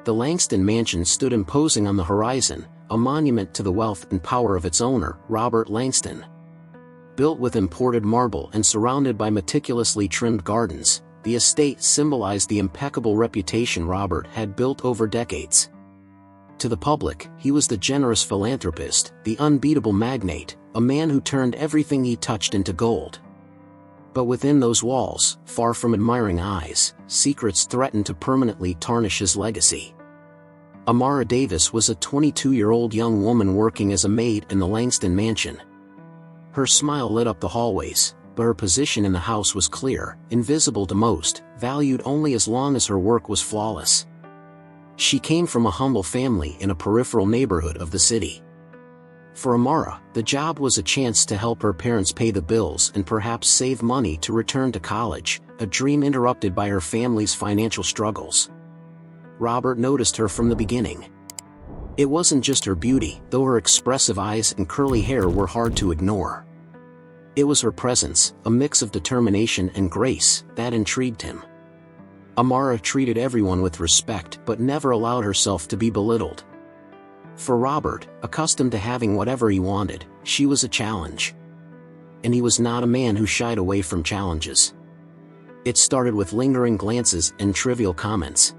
The Langston mansion stood imposing on the horizon, a monument to the wealth and power of its owner, Robert Langston. Built with imported marble and surrounded by meticulously trimmed gardens, the estate symbolized the impeccable reputation Robert had built over decades. To the public, he was the generous philanthropist, the unbeatable magnate, a man who turned everything he touched into gold. But within those walls, far from admiring eyes, secrets threatened to permanently tarnish his legacy. Amara Davis was a 22-year-old young woman working as a maid in the Langston mansion. Her smile lit up the hallways, but her position in the house was clear, invisible to most, valued only as long as her work was flawless. She came from a humble family in a peripheral neighborhood of the city. For Amara, the job was a chance to help her parents pay the bills and perhaps save money to return to college, a dream interrupted by her family's financial struggles. Robert noticed her from the beginning. It wasn't just her beauty, though her expressive eyes and curly hair were hard to ignore. It was her presence, a mix of determination and grace, that intrigued him. Amara treated everyone with respect but never allowed herself to be belittled. For Robert, accustomed to having whatever he wanted, she was a challenge. And he was not a man who shied away from challenges. It started with lingering glances and trivial comments.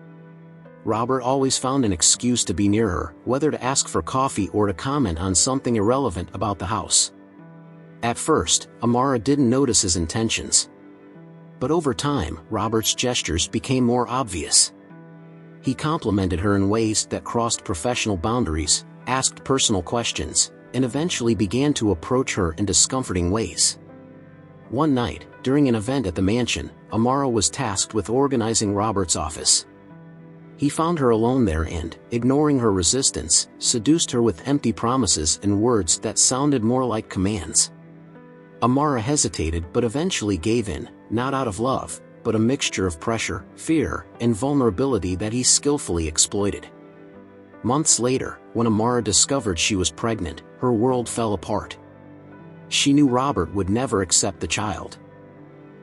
Robert always found an excuse to be near her, whether to ask for coffee or to comment on something irrelevant about the house. At first, Amara didn't notice his intentions. But over time, Robert's gestures became more obvious. He complimented her in ways that crossed professional boundaries, asked personal questions, and eventually began to approach her in discomforting ways. One night, during an event at the mansion, Amara was tasked with organizing Robert's office. He found her alone there and, ignoring her resistance, seduced her with empty promises and words that sounded more like commands. Amara hesitated but eventually gave in, not out of love, but a mixture of pressure, fear, and vulnerability that he skillfully exploited. Months later, when Amara discovered she was pregnant, her world fell apart. She knew Robert would never accept the child.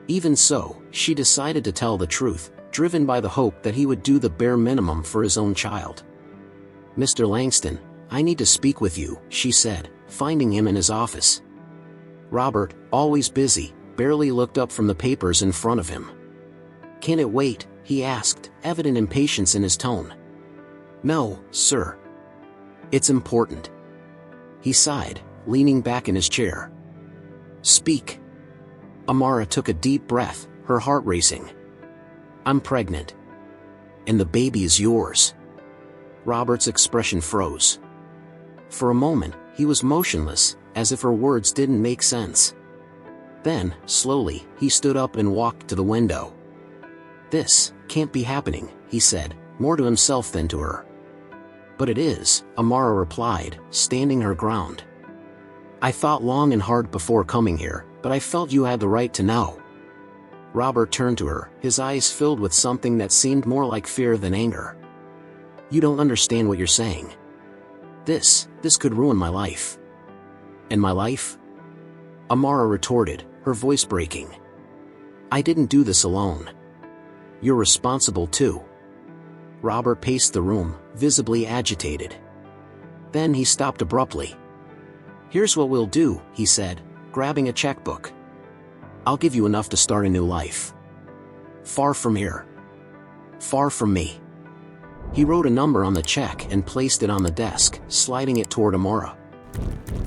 Even so, she decided to tell the truth, driven by the hope that he would do the bare minimum for his own child. "Mr. Langston, I need to speak with you," she said, finding him in his office. Robert, always busy, barely looked up from the papers in front of him. "Can it wait?" he asked, evident impatience in his tone. "No, sir. It's important." He sighed, leaning back in his chair. "Speak." Amara took a deep breath, her heart racing. "I'm pregnant. And the baby is yours." Robert's expression froze. For a moment, he was motionless, as if her words didn't make sense. Then, slowly, he stood up and walked to the window. "This can't be happening," he said, more to himself than to her. "But it is," Amara replied, standing her ground. "I thought long and hard before coming here, but I felt you had the right to know." Robert turned to her, his eyes filled with something that seemed more like fear than anger. "You don't understand what you're saying. This could ruin my life." "And my life?" Amara retorted, her voice breaking. "I didn't do this alone. You're responsible too." Robert paced the room, visibly agitated. Then he stopped abruptly. "Here's what we'll do," he said, grabbing a checkbook. "I'll give you enough to start a new life. Far from here. Far from me." He wrote a number on the check and placed it on the desk, sliding it toward Amara.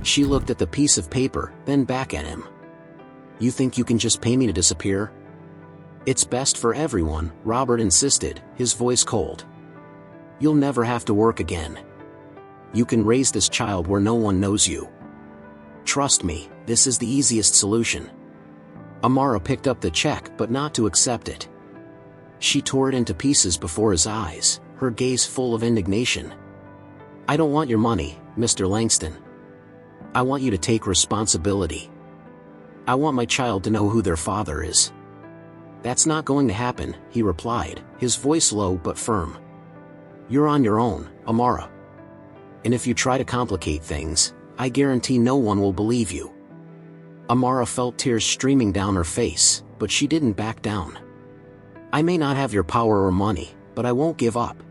She looked at the piece of paper, then back at him. "You think you can just pay me to disappear?" "It's best for everyone," Robert insisted, his voice cold. "You'll never have to work again. You can raise this child where no one knows you. Trust me, this is the easiest solution." Amara picked up the check but not to accept it. She tore it into pieces before his eyes, her gaze full of indignation. "I don't want your money, Mr. Langston. I want you to take responsibility. I want my child to know who their father is." "That's not going to happen," he replied, his voice low but firm. "You're on your own, Amara. And if you try to complicate things, I guarantee no one will believe you." Amara felt tears streaming down her face, but she didn't back down. "I may not have your power or money, but I won't give up.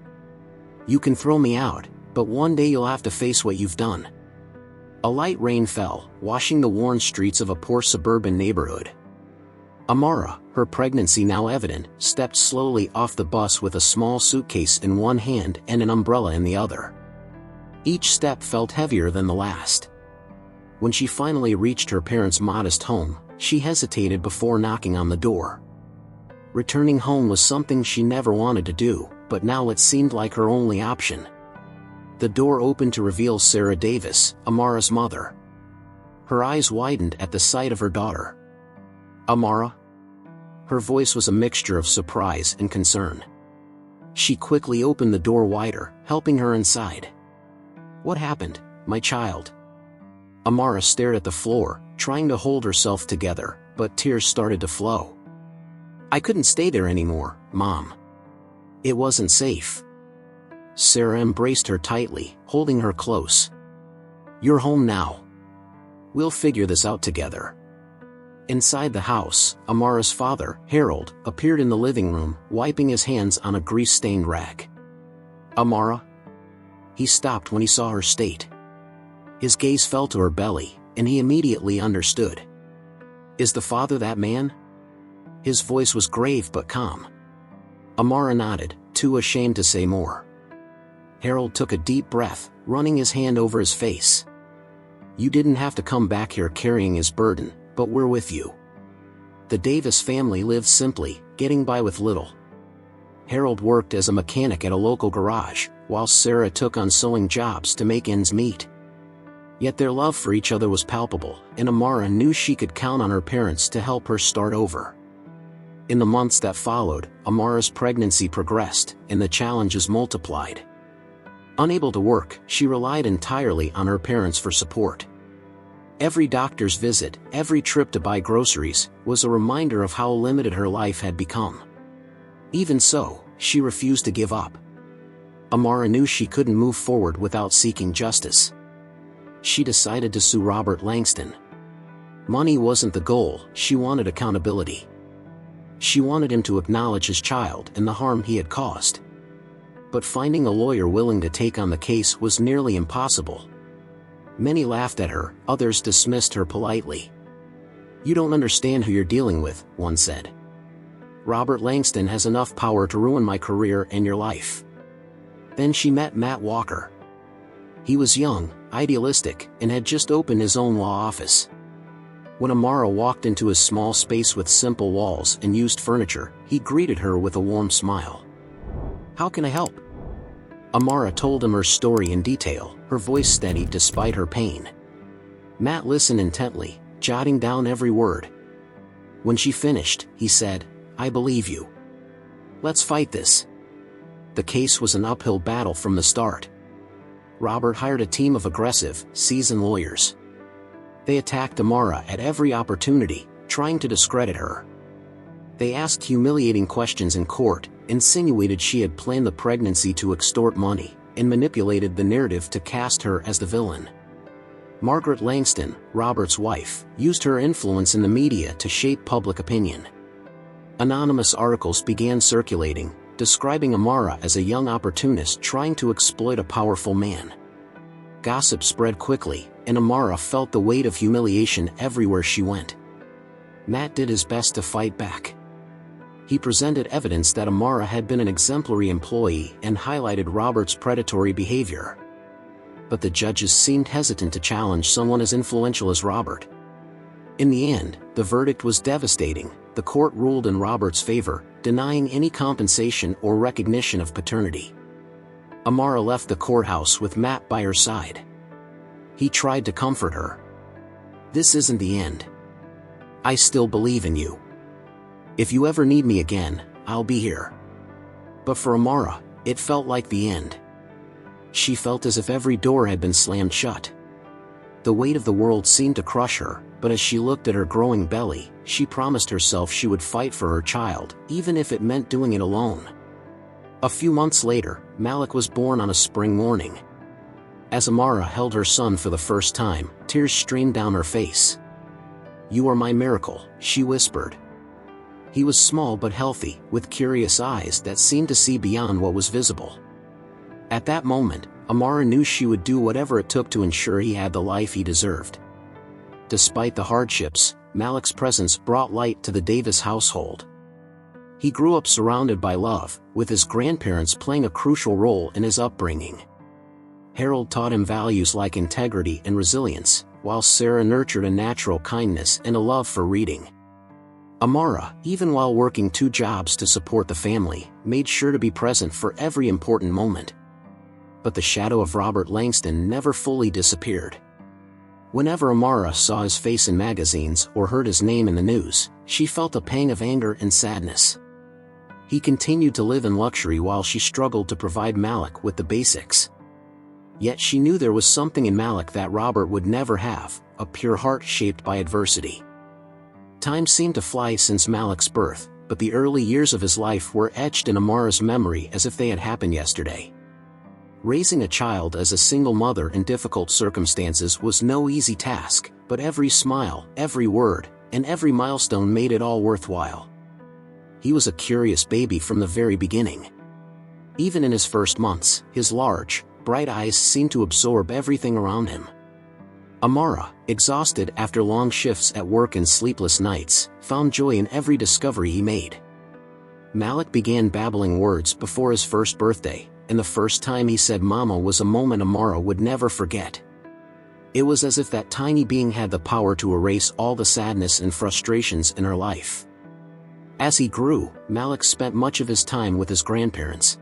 You can throw me out, but one day you'll have to face what you've done." A light rain fell, washing the worn streets of a poor suburban neighborhood. Amara, her pregnancy now evident, stepped slowly off the bus with a small suitcase in one hand and an umbrella in the other. Each step felt heavier than the last. When she finally reached her parents' modest home, she hesitated before knocking on the door. Returning home was something she never wanted to do, but now it seemed like her only option. The door opened to reveal Sarah Davis, Amara's mother. Her eyes widened at the sight of her daughter. "Amara?" Her voice was a mixture of surprise and concern. She quickly opened the door wider, helping her inside. "What happened, my child?" Amara stared at the floor, trying to hold herself together, but tears started to flow. "I couldn't stay there anymore, Mom. It wasn't safe." Sarah embraced her tightly, holding her close. "You're home now. We'll figure this out together." Inside the house, Amara's father, Harold, appeared in the living room, wiping his hands on a grease-stained rag. "Amara?" He stopped when he saw her state. His gaze fell to her belly, and he immediately understood. "Is the father that man?" His voice was grave but calm. Amara nodded, too ashamed to say more. Harold took a deep breath, running his hand over his face. "You didn't have to come back here carrying his burden, but we're with you." The Davis family lived simply, getting by with little. Harold worked as a mechanic at a local garage, while Sarah took on sewing jobs to make ends meet. Yet their love for each other was palpable, and Amara knew she could count on her parents to help her start over. In the months that followed, Amara's pregnancy progressed, and the challenges multiplied. Unable to work, she relied entirely on her parents for support. Every doctor's visit, every trip to buy groceries, was a reminder of how limited her life had become. Even so, she refused to give up. Amara knew she couldn't move forward without seeking justice. She decided to sue Robert Langston. Money wasn't the goal, she wanted accountability. She wanted him to acknowledge his child and the harm he had caused. But finding a lawyer willing to take on the case was nearly impossible. Many laughed at her, others dismissed her politely. "You don't understand who you're dealing with," one said. "Robert Langston has enough power to ruin my career and your life." Then she met Matt Walker. He was young, idealistic, and had just opened his own law office. When Amara walked into his small space with simple walls and used furniture, he greeted her with a warm smile. "How can I help?" Amara told him her story in detail, her voice steady despite her pain. Matt listened intently, jotting down every word. When she finished, he said, "I believe you. Let's fight this." The case was an uphill battle from the start. Robert hired a team of aggressive, seasoned lawyers. They attacked Amara at every opportunity, trying to discredit her. They asked humiliating questions in court, insinuated she had planned the pregnancy to extort money, and manipulated the narrative to cast her as the villain. Margaret Langston, Robert's wife, used her influence in the media to shape public opinion. Anonymous articles began circulating, describing Amara as a young opportunist trying to exploit a powerful man. Gossip spread quickly, and Amara felt the weight of humiliation everywhere she went. Matt did his best to fight back. He presented evidence that Amara had been an exemplary employee and highlighted Robert's predatory behavior. But the judges seemed hesitant to challenge someone as influential as Robert. In the end, the verdict was devastating. The court ruled in Robert's favor, denying any compensation or recognition of paternity. Amara left the courthouse with Matt by her side. He tried to comfort her. "This isn't the end. I still believe in you. If you ever need me again, I'll be here." But for Amara, it felt like the end. She felt as if every door had been slammed shut. The weight of the world seemed to crush her, but as she looked at her growing belly, she promised herself she would fight for her child, even if it meant doing it alone. A few months later, Malik was born on a spring morning. As Amara held her son for the first time, tears streamed down her face. "You are my miracle," she whispered. He was small but healthy, with curious eyes that seemed to see beyond what was visible. At that moment, Amara knew she would do whatever it took to ensure he had the life he deserved. Despite the hardships, Malik's presence brought light to the Davis household. He grew up surrounded by love, with his grandparents playing a crucial role in his upbringing. Harold taught him values like integrity and resilience, while Sarah nurtured a natural kindness and a love for reading. Amara, even while working 2 jobs to support the family, made sure to be present for every important moment. But the shadow of Robert Langston never fully disappeared. Whenever Amara saw his face in magazines or heard his name in the news, she felt a pang of anger and sadness. He continued to live in luxury while she struggled to provide Malik with the basics. Yet she knew there was something in Malik that Robert would never have, a pure heart shaped by adversity. Time seemed to fly since Malik's birth, but the early years of his life were etched in Amara's memory as if they had happened yesterday. Raising a child as a single mother in difficult circumstances was no easy task, but every smile, every word, and every milestone made it all worthwhile. He was a curious baby from the very beginning. Even in his first months, his large, bright eyes seemed to absorb everything around him. Amara, exhausted after long shifts at work and sleepless nights, found joy in every discovery he made. Malik began babbling words before his first birthday, and the first time he said "Mama" was a moment Amara would never forget. It was as if that tiny being had the power to erase all the sadness and frustrations in her life. As he grew, Malik spent much of his time with his grandparents.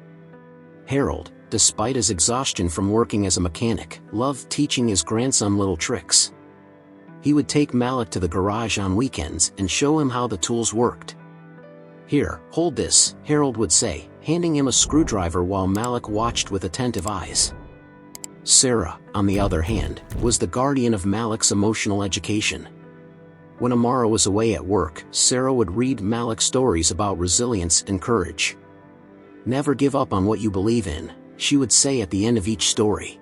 Harold, despite his exhaustion from working as a mechanic, loved teaching his grandson little tricks. He would take Malik to the garage on weekends and show him how the tools worked. "Here, hold this," Harold would say, handing him a screwdriver while Malik watched with attentive eyes. Sarah, on the other hand, was the guardian of Malik's emotional education. When Amara was away at work, Sarah would read Malik stories about resilience and courage. "Never give up on what you believe in," she would say at the end of each story.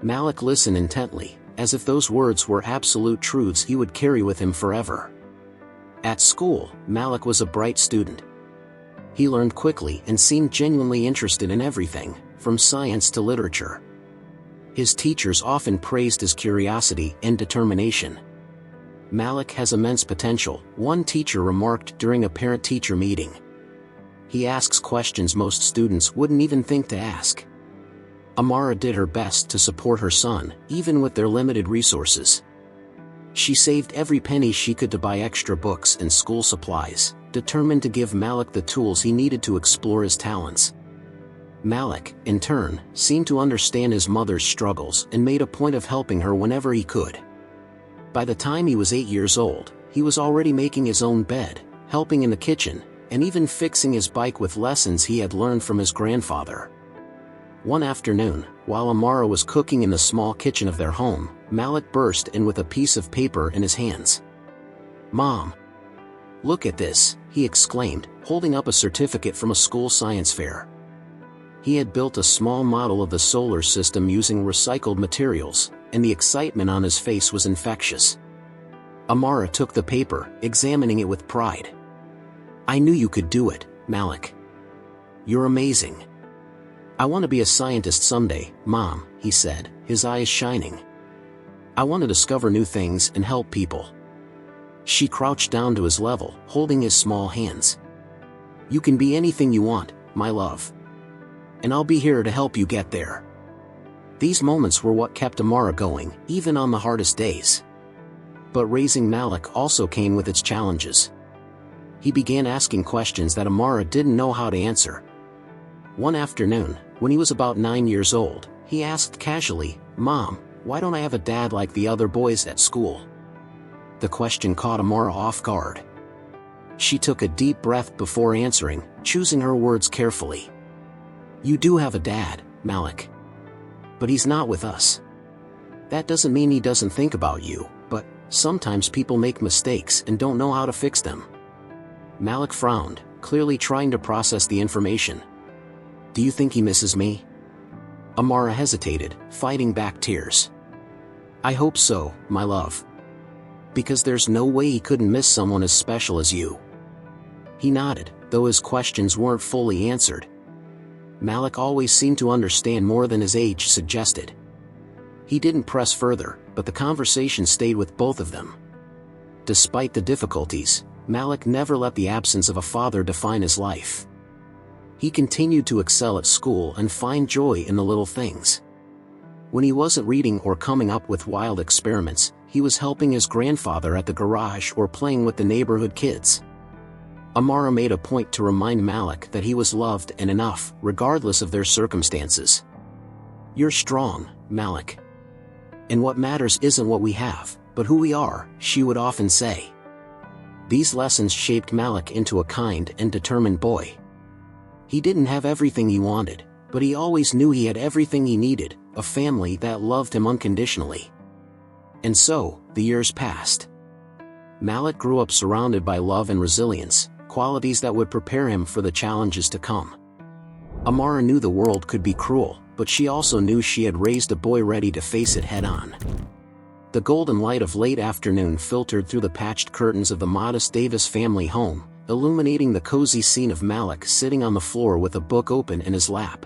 Malik listened intently, as if those words were absolute truths he would carry with him forever. At school, Malik was a bright student. He learned quickly and seemed genuinely interested in everything, from science to literature. His teachers often praised his curiosity and determination. "Malik has immense potential," one teacher remarked during a parent-teacher meeting. "He asks questions most students wouldn't even think to ask." Amara did her best to support her son, even with their limited resources. She saved every penny she could to buy extra books and school supplies, determined to give Malik the tools he needed to explore his talents. Malik, in turn, seemed to understand his mother's struggles and made a point of helping her whenever he could. By the time he was 8 years old, he was already making his own bed, helping in the kitchen, and even fixing his bike with lessons he had learned from his grandfather. One afternoon, while Amara was cooking in the small kitchen of their home, Malik burst in with a piece of paper in his hands. "Mom! Look at this," he exclaimed, holding up a certificate from a school science fair. He had built a small model of the solar system using recycled materials, and the excitement on his face was infectious. Amara took the paper, examining it with pride. "I knew you could do it, Malik. You're amazing." "I want to be a scientist someday, Mom," he said, his eyes shining. "I want to discover new things and help people." She crouched down to his level, holding his small hands. "You can be anything you want, my love. And I'll be here to help you get there." These moments were what kept Amara going, even on the hardest days. But raising Malik also came with its challenges. He began asking questions that Amara didn't know how to answer. One afternoon, when he was about 9 years old, he asked casually, "Mom, why don't I have a dad like the other boys at school?" The question caught Amara off guard. She took a deep breath before answering, choosing her words carefully. "You do have a dad, Malik. But he's not with us. That doesn't mean he doesn't think about you, but sometimes people make mistakes and don't know how to fix them." Malik frowned, clearly trying to process the information. "Do you think he misses me?" Amara hesitated, fighting back tears. "I hope so, my love. Because there's no way he couldn't miss someone as special as you." He nodded, though his questions weren't fully answered. Malik always seemed to understand more than his age suggested. He didn't press further, but the conversation stayed with both of them. Despite the difficulties, Malik never let the absence of a father define his life. He continued to excel at school and find joy in the little things. When he wasn't reading or coming up with wild experiments, he was helping his grandfather at the garage or playing with the neighborhood kids. Amara made a point to remind Malik that he was loved and enough, regardless of their circumstances. "You're strong, Malik. And what matters isn't what we have, but who we are," she would often say. These lessons shaped Malik into a kind and determined boy. He didn't have everything he wanted, but he always knew he had everything he needed, a family that loved him unconditionally. And so, the years passed. Malik grew up surrounded by love and resilience, qualities that would prepare him for the challenges to come. Amara knew the world could be cruel, but she also knew she had raised a boy ready to face it head-on. The golden light of late afternoon filtered through the patched curtains of the modest Davis family home, illuminating the cozy scene of Malik sitting on the floor with a book open in his lap.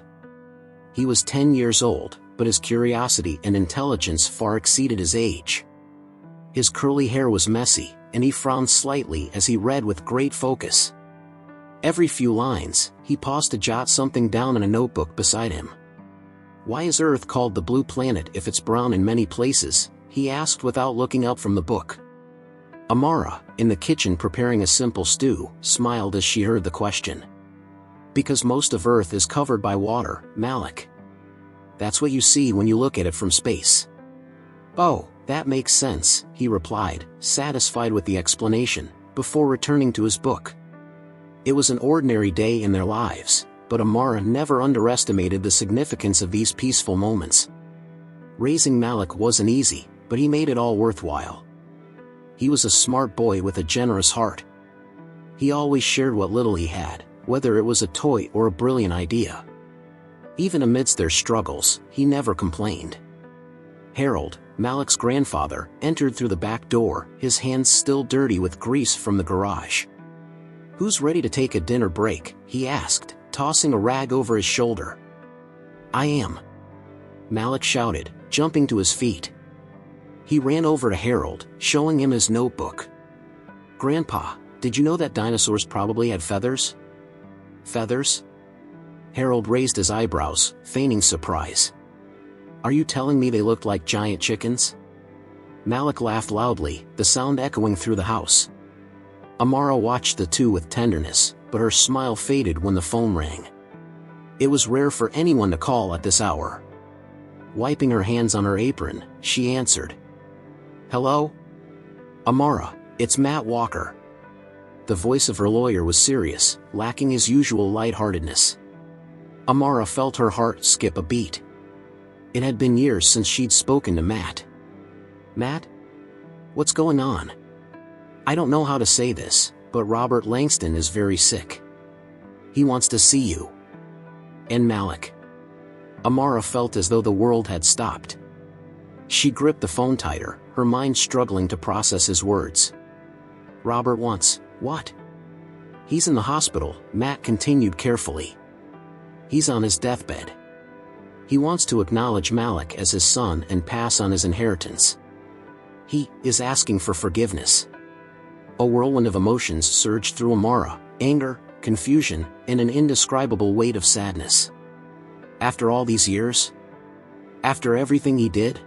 He was 10 years old, but his curiosity and intelligence far exceeded his age. His curly hair was messy, and he frowned slightly as he read with great focus. Every few lines, he paused to jot something down in a notebook beside him. "Why is Earth called the blue planet if it's brown in many places?" he asked without looking up from the book. Amara, in the kitchen preparing a simple stew, smiled as she heard the question. "Because most of Earth is covered by water, Malik. That's what you see when you look at it from space." "Oh, that makes sense," he replied, satisfied with the explanation, before returning to his book. It was an ordinary day in their lives, but Amara never underestimated the significance of these peaceful moments. Raising Malik wasn't easy, but he made it all worthwhile. He was a smart boy with a generous heart. He always shared what little he had, whether it was a toy or a brilliant idea. Even amidst their struggles, he never complained. Harold, Malik's grandfather, entered through the back door, his hands still dirty with grease from the garage. "Who's ready to take a dinner break?" he asked, tossing a rag over his shoulder. "I am," Malik shouted, jumping to his feet. He ran over to Harold, showing him his notebook. "Grandpa, did you know that dinosaurs probably had feathers?" "Feathers?" Harold raised his eyebrows, feigning surprise. "Are you telling me they looked like giant chickens?" Malik laughed loudly, the sound echoing through the house. Amara watched the two with tenderness, but her smile faded when the phone rang. It was rare for anyone to call at this hour. Wiping her hands on her apron, she answered. "Hello? Amara, it's Matt Walker." The voice of her lawyer was serious, lacking his usual lightheartedness. Amara felt her heart skip a beat. It had been years since she'd spoken to Matt. "Matt? What's going on? I don't know how to say this, but Robert Langston is very sick. He wants to see you. And Malik." Amara felt as though the world had stopped. She gripped the phone tighter, her mind struggling to process his words. "Robert wants, what?" "He's in the hospital," Matt continued carefully. "He's on his deathbed. He wants to acknowledge Malik as his son and pass on his inheritance. He is asking for forgiveness." A whirlwind of emotions surged through Amara, anger, confusion, and an indescribable weight of sadness. After all these years? After everything he did?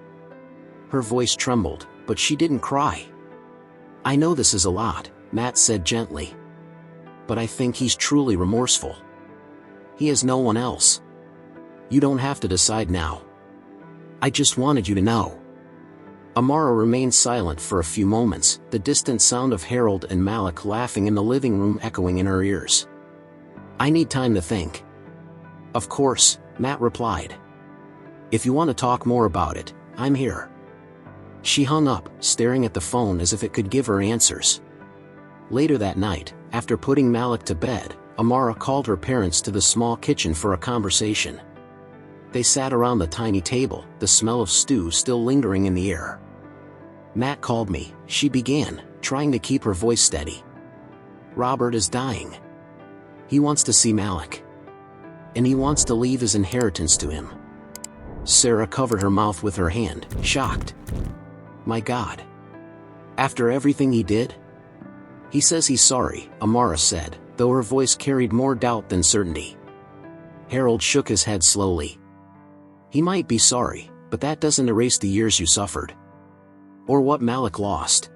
Her voice trembled, but she didn't cry. "I know this is a lot," Matt said gently. "But I think he's truly remorseful. He has no one else. You don't have to decide now. I just wanted you to know." Amara remained silent for a few moments, the distant sound of Harold and Malik laughing in the living room echoing in her ears. "I need time to think." "Of course," Matt replied. "If you want to talk more about it, I'm here." She hung up, staring at the phone as if it could give her answers. Later that night, after putting Malik to bed, Amara called her parents to the small kitchen for a conversation. They sat around the tiny table, the smell of stew still lingering in the air. "Matt called me," she began, trying to keep her voice steady. "Robert is dying. He wants to see Malik." And he wants to leave his inheritance to him. Sarah covered her mouth with her hand, shocked. My God. After everything he did? He says he's sorry, Amara said, though her voice carried more doubt than certainty. Harold shook his head slowly. He might be sorry, but that doesn't erase the years you suffered. Or what Malik lost.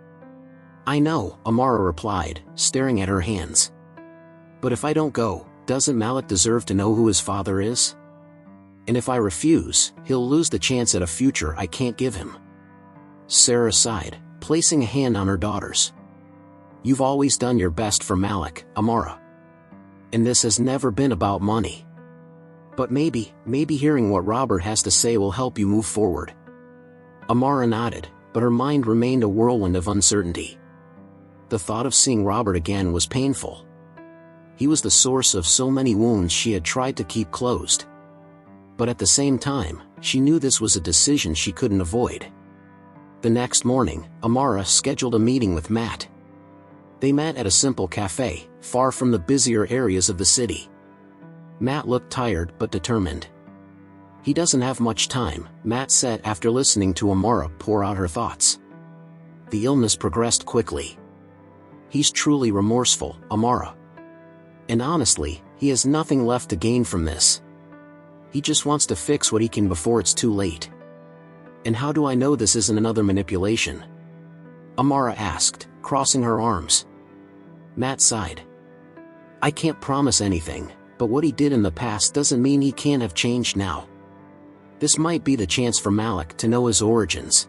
I know, Amara replied, staring at her hands. But if I don't go, doesn't Malik deserve to know who his father is? And if I refuse, he'll lose the chance at a future I can't give him. Sarah sighed, placing a hand on her daughter's. You've always done your best for Malik, Amara. And this has never been about money. But maybe hearing what Robert has to say will help you move forward. Amara nodded, but her mind remained a whirlwind of uncertainty. The thought of seeing Robert again was painful. He was the source of so many wounds she had tried to keep closed. But at the same time, she knew this was a decision she couldn't avoid. The next morning, Amara scheduled a meeting with Matt. They met at a simple cafe, far from the busier areas of the city. Matt looked tired but determined. He doesn't have much time, Matt said after listening to Amara pour out her thoughts. The illness progressed quickly. He's truly remorseful, Amara. And honestly, he has nothing left to gain from this. He just wants to fix what he can before it's too late. And how do I know this isn't another manipulation? Amara asked, crossing her arms. Matt sighed. I can't promise anything, but what he did in the past doesn't mean he can't have changed now. This might be the chance for Malik to know his origins.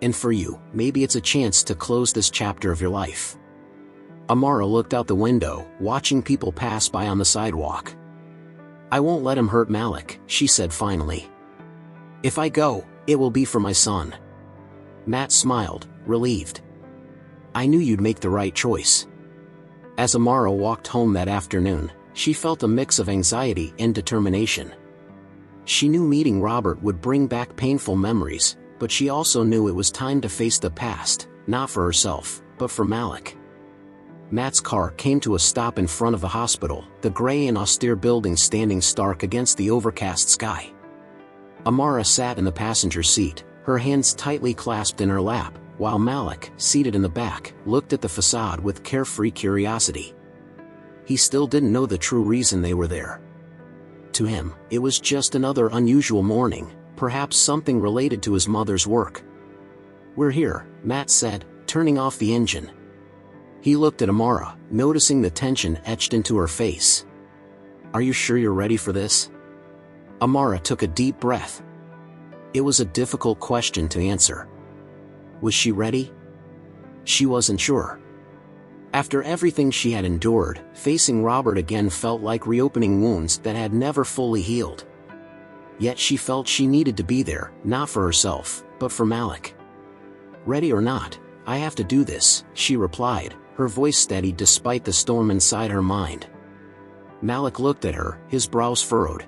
And for you, maybe it's a chance to close this chapter of your life. Amara looked out the window, watching people pass by on the sidewalk. I won't let him hurt Malik, she said finally. If I go, it will be for my son. Matt smiled, relieved. I knew you'd make the right choice. As Amara walked home that afternoon, she felt a mix of anxiety and determination. She knew meeting Robert would bring back painful memories, but she also knew it was time to face the past, not for herself, but for Malik. Matt's car came to a stop in front of the hospital, the gray and austere building standing stark against the overcast sky. Amara sat in the passenger seat, her hands tightly clasped in her lap, while Malik, seated in the back, looked at the facade with carefree curiosity. He still didn't know the true reason they were there. To him, it was just another unusual morning, perhaps something related to his mother's work. We're here, Matt said, turning off the engine. He looked at Amara, noticing the tension etched into her face. Are you sure you're ready for this? Amara took a deep breath. It was a difficult question to answer. Was she ready? She wasn't sure. After everything she had endured, facing Robert again felt like reopening wounds that had never fully healed. Yet she felt she needed to be there, not for herself, but for Malik. Ready or not, I have to do this, she replied, her voice steady despite the storm inside her mind. Malik looked at her, his brows furrowed.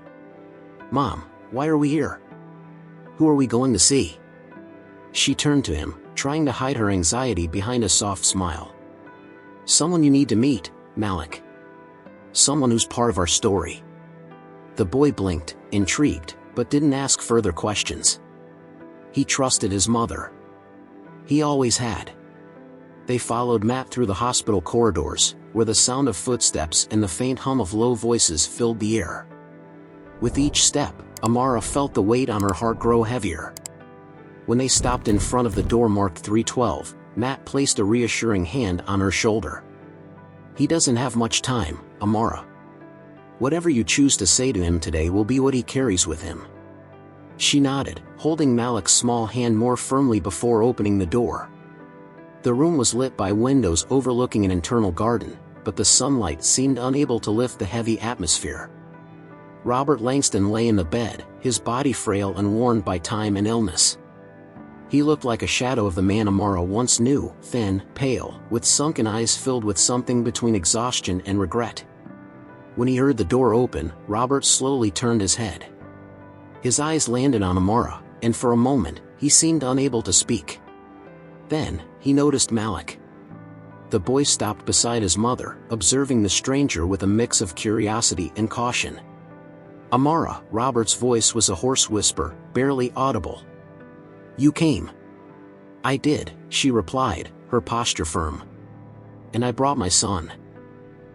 Mom, why are we here? Who are we going to see? She turned to him, trying to hide her anxiety behind a soft smile. Someone you need to meet, Malik. Someone who's part of our story. The boy blinked, intrigued, but didn't ask further questions. He trusted his mother. He always had. They followed Matt through the hospital corridors, where the sound of footsteps and the faint hum of low voices filled the air. With each step, Amara felt the weight on her heart grow heavier. When they stopped in front of the door marked 312, Matt placed a reassuring hand on her shoulder. He doesn't have much time, Amara. Whatever you choose to say to him today will be what he carries with him. She nodded, holding Malik's small hand more firmly before opening the door. The room was lit by windows overlooking an internal garden, but the sunlight seemed unable to lift the heavy atmosphere. Robert Langston lay in the bed, his body frail and worn by time and illness. He looked like a shadow of the man Amara once knew, thin, pale, with sunken eyes filled with something between exhaustion and regret. When he heard the door open, Robert slowly turned his head. His eyes landed on Amara, and for a moment, he seemed unable to speak. Then, he noticed Malik. The boy stopped beside his mother, observing the stranger with a mix of curiosity and caution. Amara, Robert's voice was a hoarse whisper, barely audible. You came. I did, she replied, her posture firm. And I brought my son.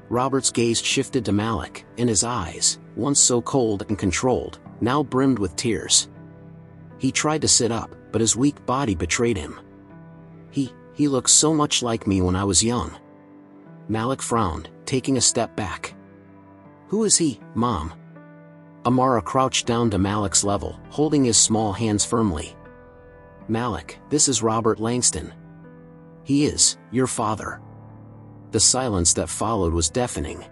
Robert's gaze shifted to Malik, and his eyes, once so cold and controlled, now brimmed with tears. He tried to sit up, but his weak body betrayed him. He looked so much like me when I was young. Malik frowned, taking a step back. Who is he, Mom? Amara crouched down to Malik's level, holding his small hands firmly. Malik, this is Robert Langston. He is your father. The silence that followed was deafening.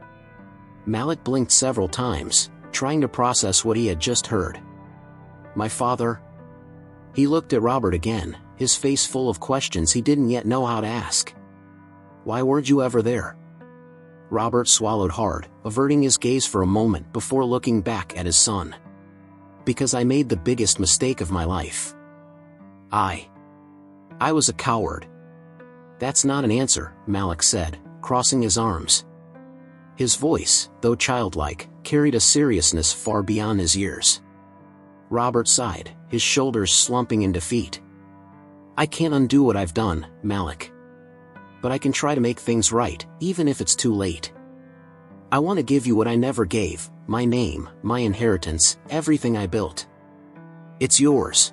Malik blinked several times, trying to process what he had just heard. My father? He looked at Robert again, his face full of questions he didn't yet know how to ask. Why weren't you ever there? Robert swallowed hard, averting his gaze for a moment before looking back at his son. Because I made the biggest mistake of my life. I was a coward. That's not an answer, Malik said, crossing his arms. His voice, though childlike, carried a seriousness far beyond his years. Robert sighed, his shoulders slumping in defeat. I can't undo what I've done, Malik. But I can try to make things right, even if it's too late. I want to give you what I never gave, my name, my inheritance, everything I built. It's yours.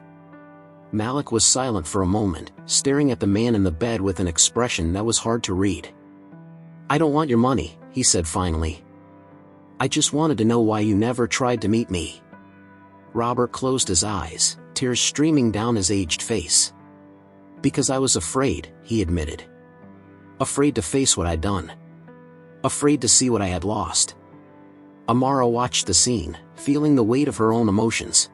Malik was silent for a moment, staring at the man in the bed with an expression that was hard to read. I don't want your money, he said finally. I just wanted to know why you never tried to meet me. Robert closed his eyes, tears streaming down his aged face. Because I was afraid, he admitted. Afraid to face what I'd done. Afraid to see what I had lost. Amara watched the scene, feeling the weight of her own emotions.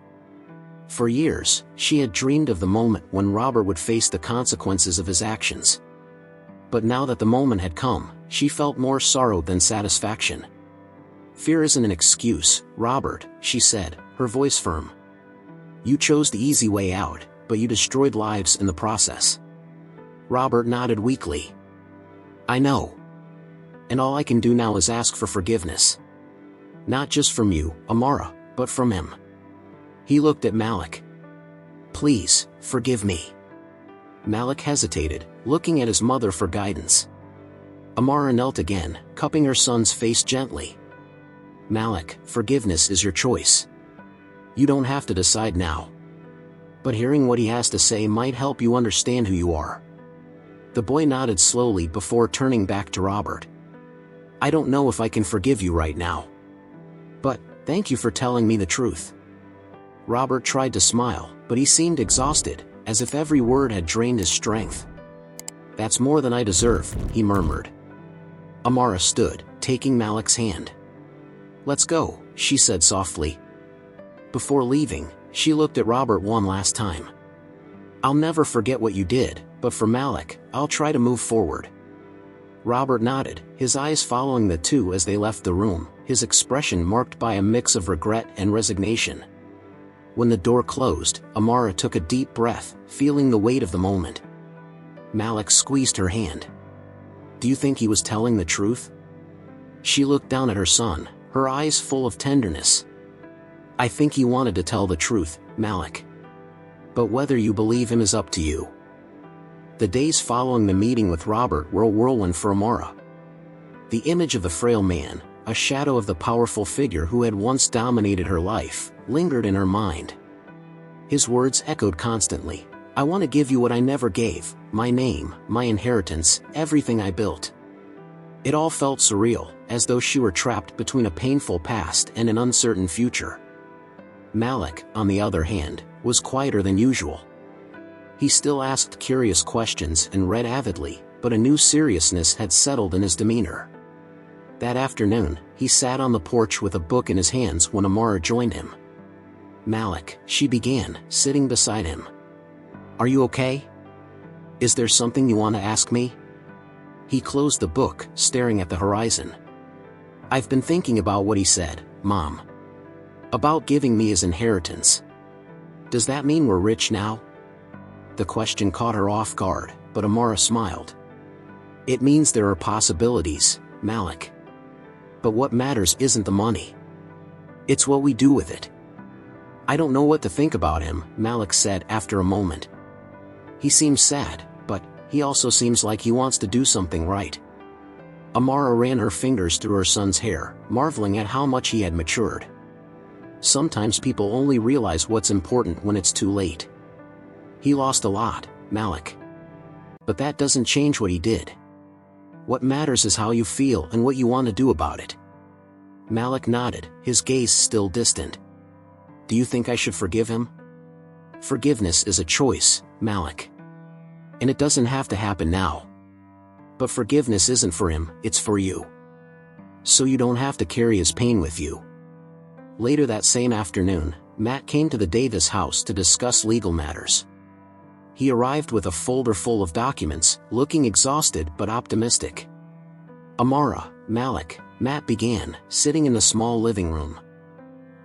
For years, she had dreamed of the moment when Robert would face the consequences of his actions. But now that the moment had come, she felt more sorrow than satisfaction. Fear isn't an excuse, Robert, she said, her voice firm. You chose the easy way out, but you destroyed lives in the process. Robert nodded weakly. I know. And all I can do now is ask for forgiveness. Not just from you, Amara, but from him. He looked at Malik. Please, forgive me. Malik hesitated, looking at his mother for guidance. Amara knelt again, cupping her son's face gently. Malik, forgiveness is your choice. You don't have to decide now. But hearing what he has to say might help you understand who you are. The boy nodded slowly before turning back to Robert. I don't know if I can forgive you right now. But, thank you for telling me the truth. Robert tried to smile, but he seemed exhausted, as if every word had drained his strength. That's more than I deserve, he murmured. Amara stood, taking Malik's hand. Let's go, she said softly. Before leaving, she looked at Robert one last time. I'll never forget what you did, but for Malik, I'll try to move forward. Robert nodded, his eyes following the two as they left the room, his expression marked by a mix of regret and resignation. When the door closed, Amara took a deep breath, feeling the weight of the moment. Malik squeezed her hand. Do you think he was telling the truth? She looked down at her son, her eyes full of tenderness. I think he wanted to tell the truth, Malik. But whether you believe him is up to you. The days following the meeting with Robert were a whirlwind for Amara. The image of the frail man, a shadow of the powerful figure who had once dominated her life, lingered in her mind. His words echoed constantly. I want to give you what I never gave, my name, my inheritance, everything I built. It all felt surreal, as though she were trapped between a painful past and an uncertain future. Malik, on the other hand, was quieter than usual. He still asked curious questions and read avidly, but a new seriousness had settled in his demeanor. That afternoon, he sat on the porch with a book in his hands when Amara joined him. Malik, she began, sitting beside him. Are you okay? Is there something you want to ask me? He closed the book, staring at the horizon. I've been thinking about what he said, Mom. About giving me his inheritance. Does that mean we're rich now? The question caught her off guard, but Amara smiled. It means there are possibilities, Malik. But what matters isn't the money. It's what we do with it. I don't know what to think about him, Malik said after a moment. He seems sad, but he also seems like he wants to do something right. Amara ran her fingers through her son's hair, marveling at how much he had matured. Sometimes people only realize what's important when it's too late. He lost a lot, Malik. But that doesn't change what he did. What matters is how you feel and what you want to do about it. Malik nodded, his gaze still distant. Do you think I should forgive him? Forgiveness is a choice, Malik. And it doesn't have to happen now. But forgiveness isn't for him, it's for you. So you don't have to carry his pain with you. Later that same afternoon, Matt came to the Davis house to discuss legal matters. He arrived with a folder full of documents, looking exhausted but optimistic. Amara, Malik, Matt began, sitting in the small living room.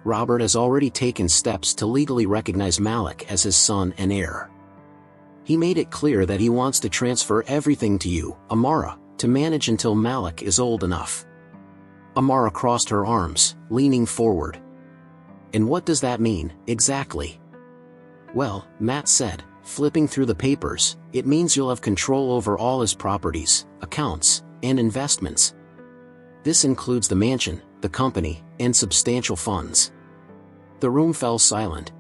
Robert has already taken steps to legally recognize Malik as his son and heir. He made it clear that he wants to transfer everything to you, Amara, to manage until Malik is old enough. Amara crossed her arms, leaning forward. And what does that mean, exactly? Well, Matt said, flipping through the papers, it means you'll have control over all his properties, accounts, and investments. This includes the mansion, the company, and substantial funds. The room fell silent.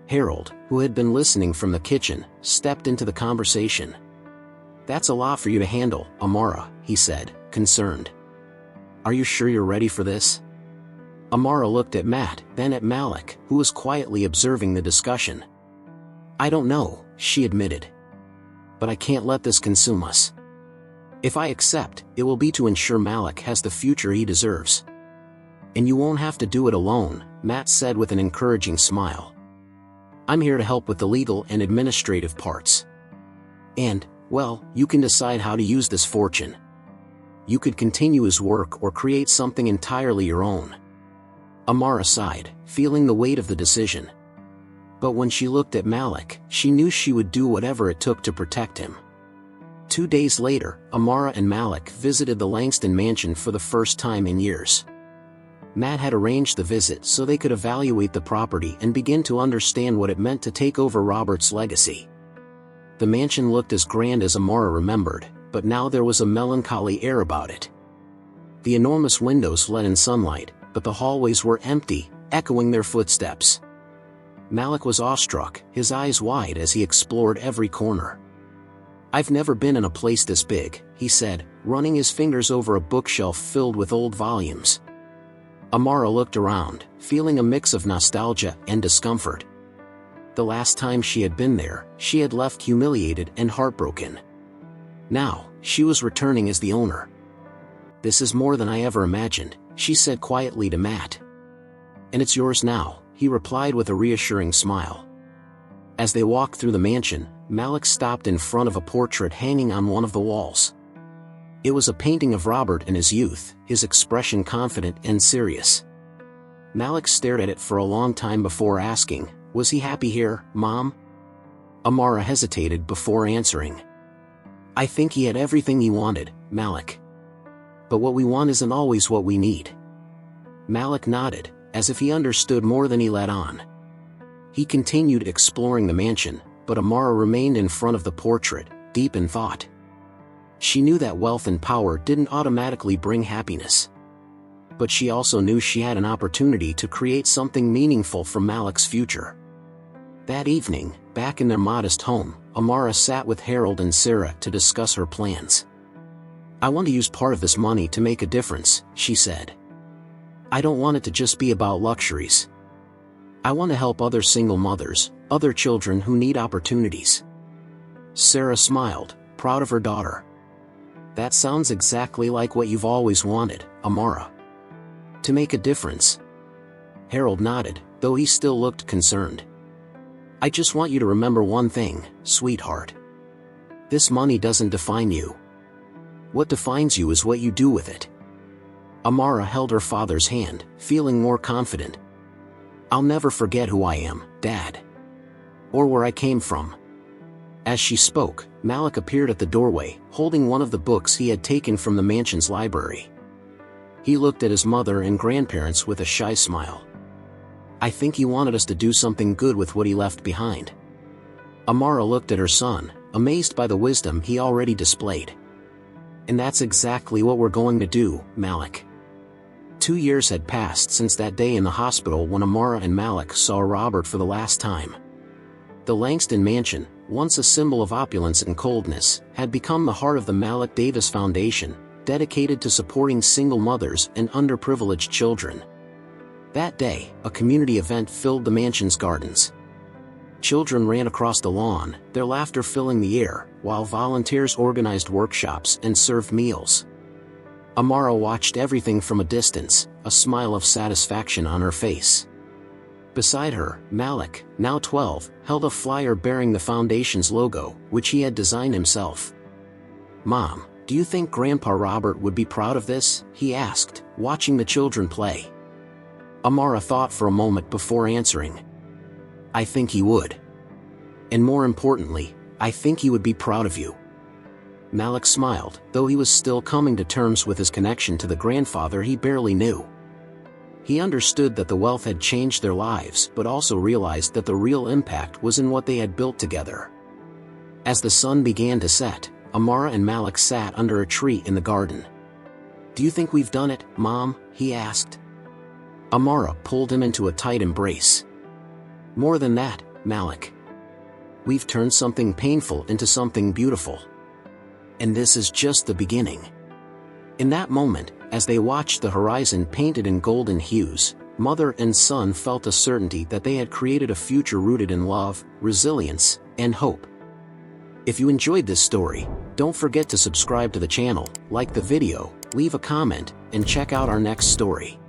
Harold, who had been listening from the kitchen, stepped into the conversation. That's a lot for you to handle, Amara, he said, concerned. Are you sure you're ready for this? Amara looked at Matt, then at Malik, who was quietly observing the discussion. I don't know, she admitted. But I can't let this consume us. If I accept, it will be to ensure Malik has the future he deserves. And you won't have to do it alone, Matt said with an encouraging smile. I'm here to help with the legal and administrative parts. And, well, you can decide how to use this fortune. You could continue his work or create something entirely your own. Amara sighed, feeling the weight of the decision. But when she looked at Malik, she knew she would do whatever it took to protect him. 2 days later, Amara and Malik visited the Langston mansion for the first time in years. Matt had arranged the visit so they could evaluate the property and begin to understand what it meant to take over Robert's legacy. The mansion looked as grand as Amara remembered, but now there was a melancholy air about it. The enormous windows let in sunlight, but the hallways were empty, echoing their footsteps. Malik was awestruck, his eyes wide as he explored every corner. I've never been in a place this big, he said, running his fingers over a bookshelf filled with old volumes. Amara looked around, feeling a mix of nostalgia and discomfort. The last time she had been there, she had left humiliated and heartbroken. Now, she was returning as the owner. This is more than I ever imagined, she said quietly to Matt. And it's yours now, he replied with a reassuring smile. As they walked through the mansion, Malik stopped in front of a portrait hanging on one of the walls. It was a painting of Robert in his youth, his expression confident and serious. Malik stared at it for a long time before asking, was he happy here, Mom? Amara hesitated before answering. I think he had everything he wanted, Malik. But what we want isn't always what we need. Malik nodded, as if he understood more than he let on. He continued exploring the mansion, but Amara remained in front of the portrait, deep in thought. She knew that wealth and power didn't automatically bring happiness. But she also knew she had an opportunity to create something meaningful for Malik's future. That evening, back in their modest home, Amara sat with Harold and Sarah to discuss her plans. I want to use part of this money to make a difference, she said. I don't want it to just be about luxuries. I want to help other single mothers, other children who need opportunities. Sarah smiled, proud of her daughter. That sounds exactly like what you've always wanted, Amara. To make a difference. Harold nodded, though he still looked concerned. I just want you to remember one thing, sweetheart. This money doesn't define you. What defines you is what you do with it. Amara held her father's hand, feeling more confident. I'll never forget who I am, Dad. Or where I came from. As she spoke, Malik appeared at the doorway, holding one of the books he had taken from the mansion's library. He looked at his mother and grandparents with a shy smile. "I think he wanted us to do something good with what he left behind." Amara looked at her son, amazed by the wisdom he already displayed. "And that's exactly what we're going to do, Malik." 2 years had passed since that day in the hospital when Amara and Malik saw Robert for the last time. The Langston mansion, once a symbol of opulence and coldness, had become the heart of the Malik Davis Foundation, dedicated to supporting single mothers and underprivileged children. That day, a community event filled the mansion's gardens. Children ran across the lawn, their laughter filling the air, while volunteers organized workshops and served meals. Amara watched everything from a distance, a smile of satisfaction on her face. Beside her, Malik, now 12, held a flyer bearing the foundation's logo, which he had designed himself. "Mom, do you think Grandpa Robert would be proud of this?" he asked, watching the children play. Amara thought for a moment before answering. "I think he would. And more importantly, I think he would be proud of you." Malik smiled, though he was still coming to terms with his connection to the grandfather he barely knew. He understood that the wealth had changed their lives, but also realized that the real impact was in what they had built together. As the sun began to set, Amara and Malik sat under a tree in the garden. "Do you think we've done it, Mom?" he asked. Amara pulled him into a tight embrace. "More than that, Malik. We've turned something painful into something beautiful. And this is just the beginning." In that moment, as they watched the horizon painted in golden hues, mother and son felt a certainty that they had created a future rooted in love, resilience, and hope. If you enjoyed this story, don't forget to subscribe to the channel, like the video, leave a comment, and check out our next story.